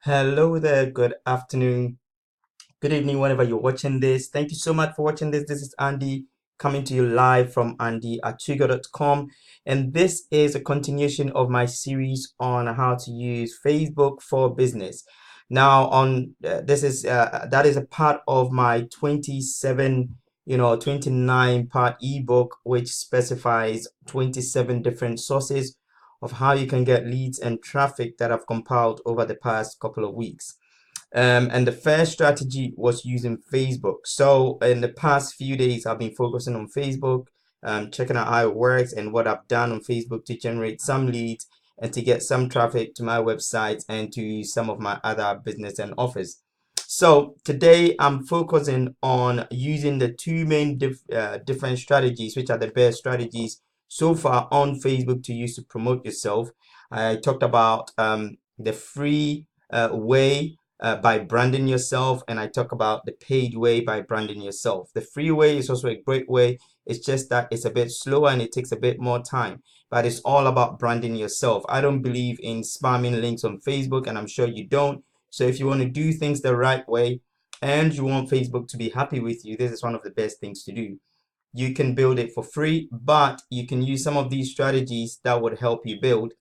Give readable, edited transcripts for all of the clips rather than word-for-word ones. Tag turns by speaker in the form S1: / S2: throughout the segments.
S1: Hello there, good afternoon, good evening, whenever you're watching this. Thank you so much for watching this. This is Andy coming to you live from andy@twigo.com. And this is a continuation of my series on how to use Facebook for business. Now, on this is that is a part of my 29 part ebook, which specifies 27 different sources of how you can get leads and traffic that I've compiled over the past couple of weeks. And the first strategy was using Facebook. So in the past few days, I've been focusing on Facebook, checking out how it works and what I've done on Facebook to generate some leads and to get some traffic to my website and to some of my other business and offers. So today I'm focusing on using the two main different strategies, which are the best strategies so far on Facebook to use to promote yourself. I talked about the free way by branding yourself, and I talk about the paid way by branding yourself. The free way is also a great way. It's just that it's a bit slower and it takes a bit more time, but it's all about branding yourself. I don't believe in spamming links on Facebook, and I'm sure you don't. So if you want to do things the right way and you want Facebook to be happy with you, this is one of the best things to do. You can build it for free, but you can use some of these strategies that would help you build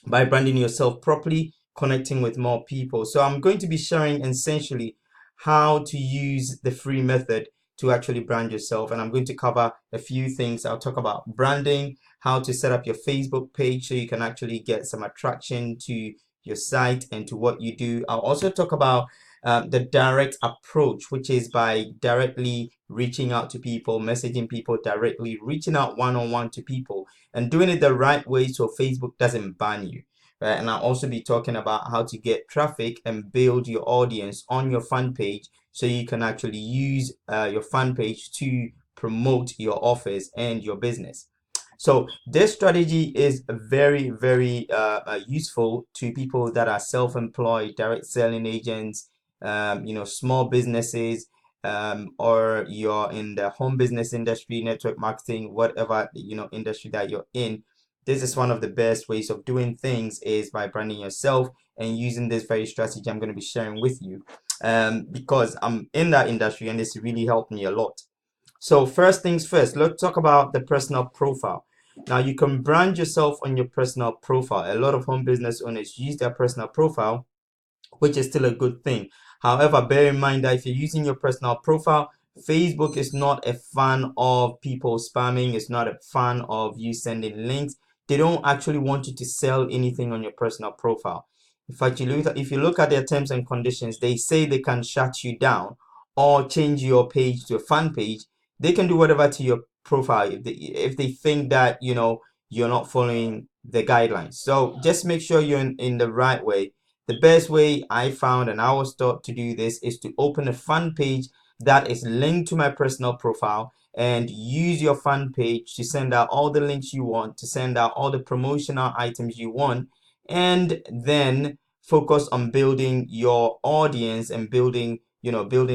S1: by branding yourself properly, connecting with more people. So I'm going to be sharing essentially how to use the free method to actually brand yourself. And I'm going to cover a few things. I'll talk about branding, how to set up your Facebook page so you can actually get some attraction to your site and to what you do. I'll also talk about the direct approach, which is by directly reaching out to people, messaging people directly, reaching out one-on-one to people and doing it the right way so Facebook doesn't ban you. Right? And I'll also be talking about how to get traffic and build your audience on your fan page so you can actually use your fan page to promote your offers and your business. So this strategy is very useful to people that are self-employed, direct selling agents, small businesses, or you're in the home business industry, network marketing, whatever industry that you're in. This is one of the best ways of doing things is by branding yourself and using this very strategy I'm going to be sharing with you, because I'm in that industry and this really helped me a lot. So first things first, let's talk about the personal profile. Now you can brand yourself on your personal profile. A lot of home business owners use their personal profile, which is still a good thing. However, bear in mind that if you're using your personal profile, Facebook is not a fan of people spamming. It's not a fan of you sending links. They don't actually want you to sell anything on your personal profile. In fact, if you look at their terms and conditions, they say they can shut you down or change your page to a fan page. They can do whatever to your profile if they think that you're not following the guidelines. So just make sure you're in the right way. The best way I found, and I was taught to do this, is to open a fan page that is linked to my personal profile and use your fan page to send out all the links you want, to send out all the promotional items you want, and then focus on building your audience and building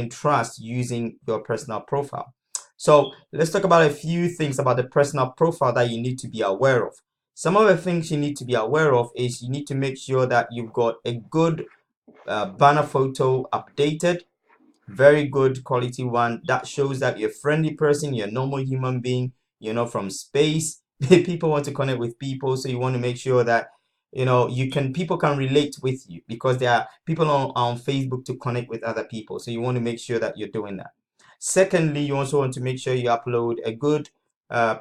S1: trust using your personal profile. So let's talk about a few things about the personal profile that you need to be aware of. Some of the things you need to be aware of is you need to make sure that you've got a good banner photo updated, very good quality one that shows that you're a friendly person, you're a normal human being, you're not from space. People want to connect with people, so you want to make sure that people can relate with you because there are people on Facebook to connect with other people. So you want to make sure that you're doing that. Secondly, you also want to make sure you upload a good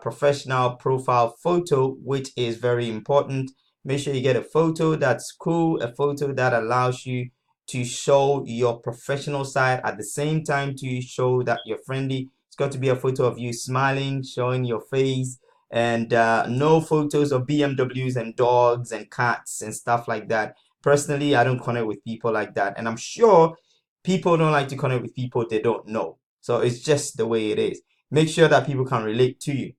S1: professional profile photo, which is very important. Make sure you get a photo that's cool, a photo that allows you to show your professional side at the same time to show that you're friendly. It's got to be a photo of you smiling, showing your face, and no photos of BMWs and dogs and cats and stuff like that. Personally, I don't connect with people like that, and I'm sure people don't like to connect with people they don't know. So it's just the way it is. Make sure that people can relate to you.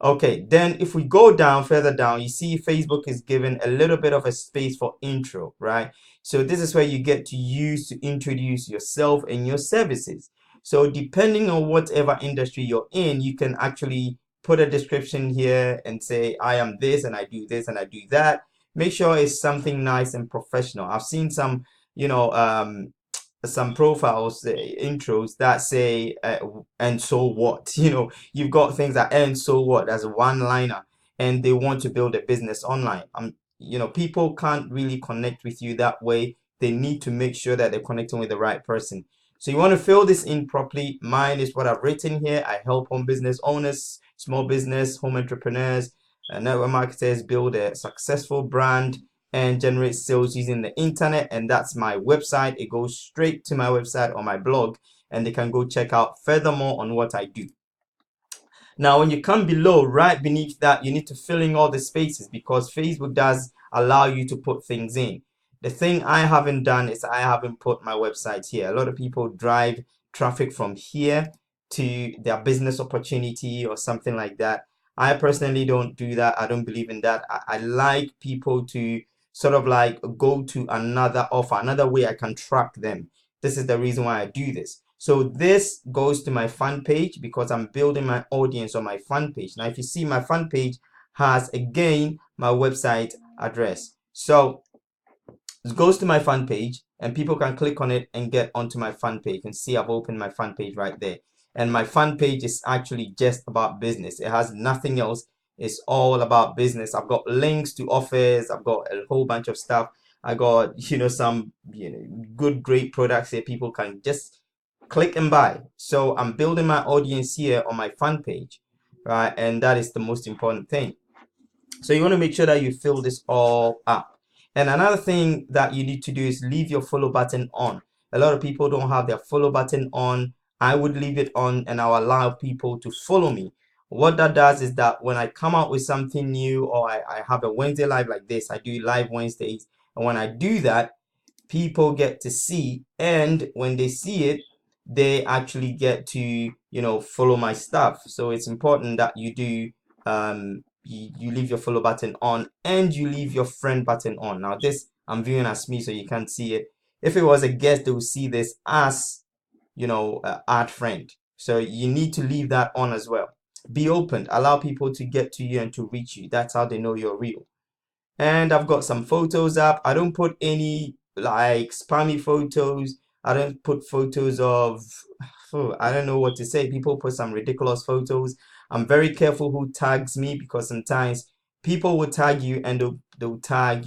S1: Okay, then if we go down further down, you see Facebook is given a little bit of a space for intro, right? So this is where you get to use to introduce yourself and your services. So depending on whatever industry you're in, you can actually put a description here and say, I am this and I do this and I do that. Make sure it's something nice and professional. I've seen some some profiles, intros that say and so what. You've got things that and so what as a one liner, and they want to build a business online. People can't really connect with you that way. They need to make sure that they're connecting with the right person. So you want to fill this in properly. Mine is what I've written here. I help home business owners, small business, home entrepreneurs, network marketers build a successful brand and generate sales using the internet. And that's my website. It goes straight to my website or my blog, and they can go check out furthermore on what I do. Now, when you come below, right beneath that, you need to fill in all the spaces, because Facebook does allow you to put things in. The thing I haven't done is I haven't put my website here. A lot of people drive traffic from here to their business opportunity or something like that. I personally don't do that. I don't believe in that. I like people to sort of like go to another offer, another way I can track them. This is the reason why I do this. So this goes to my fan page, because I'm building my audience on my fan page. Now, if you see, my fan page has, again, my website address. So it goes to my fan page, and people can click on it and get onto my fan page. You can see I've opened my fan page right there. And my fan page is actually just about business. It has nothing else. It's all about business. I've got links to offers. I've got a whole bunch of stuff. I got, some, good, great products that people can just click and buy. So I'm building my audience here on my fan page, right? And that is the most important thing. So you want to make sure that you fill this all up. And another thing that you need to do is leave your follow button on. A lot of people don't have their follow button on. I would leave it on, and I'll allow people to follow me. What that does is that when I come out with something new, or I have a Wednesday live like this, I do live Wednesdays. And when I do that, people get to see, and when they see it, they actually get to follow my stuff. So it's important that you do you leave your follow button on, and you leave your friend button on. Now this I'm viewing as me, so you can't see it. If it was a guest, they will see this as add friend. So you need to leave that on as well. Be open, allow people to get to you and to reach you. That's how they know you're real. And I've got some photos up. I don't put any like spammy photos. I don't put photos of, I don't know what to say. People put some ridiculous photos. I'm very careful who tags me, because sometimes people will tag you and they'll tag,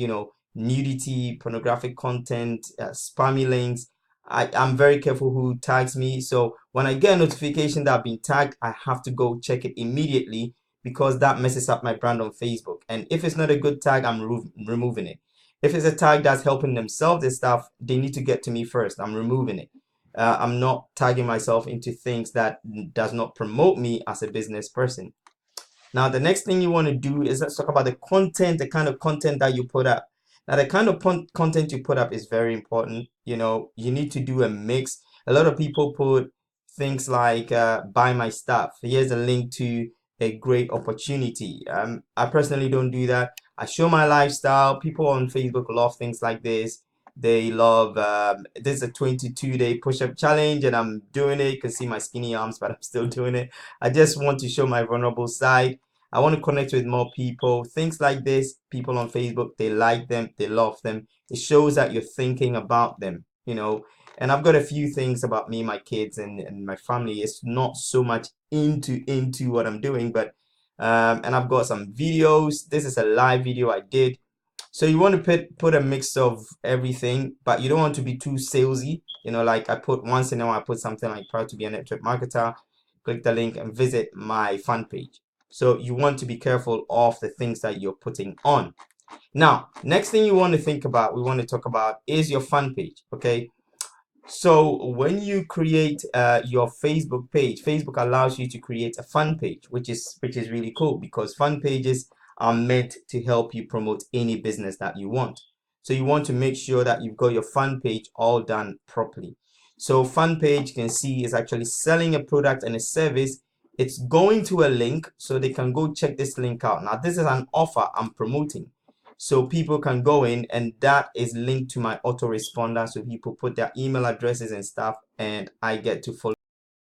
S1: nudity, pornographic content, spammy links. I'm very careful who tags me. So when I get a notification that I've been tagged, I have to go check it immediately, because that messes up my brand on Facebook. And if it's not a good tag, I'm removing it. If it's a tag that's helping them sell this stuff, they need to get to me first. I'm removing it. I'm not tagging myself into things that does not promote me as a business person. Now, the next thing you want to do is, let's talk about the content, the kind of content that you put up. Now, the kind of content you put up is very important. You need to do a mix. A lot of people put things like buy my stuff. Here's a link to a great opportunity. I personally don't do that. I show my lifestyle. People on Facebook love things like this. They love this is a 22-day push-up challenge, and I'm doing it. You can see my skinny arms, but I'm still doing it. I just want to show my vulnerable side. I want to connect with more people. Things like this, people on Facebook, they like them, they love them. It shows that you're thinking about them, And I've got a few things about me, my kids, and my family. It's not so much into what I'm doing, but and I've got some videos. This is a live video I did. So you want to put a mix of everything, but you don't want to be too salesy. Like I put once in a while, I put something like proud to be a network marketer. Click the link and visit my fan page. So you want to be careful of the things that you're putting on. Now, next thing we want to talk about is your fan page. Okay. So when you create your Facebook page, Facebook allows you to create a fan page, which is really cool, because fan pages are meant to help you promote any business that you want. So you want to make sure that you've got your fan page all done properly. So fan page, you can see, is actually selling a product and a service. It's going to a link, so they can go check this link out. Now, this is an offer I'm promoting. So people can go in, and that is linked to my autoresponder. So people put their email addresses and stuff, and I get to follow.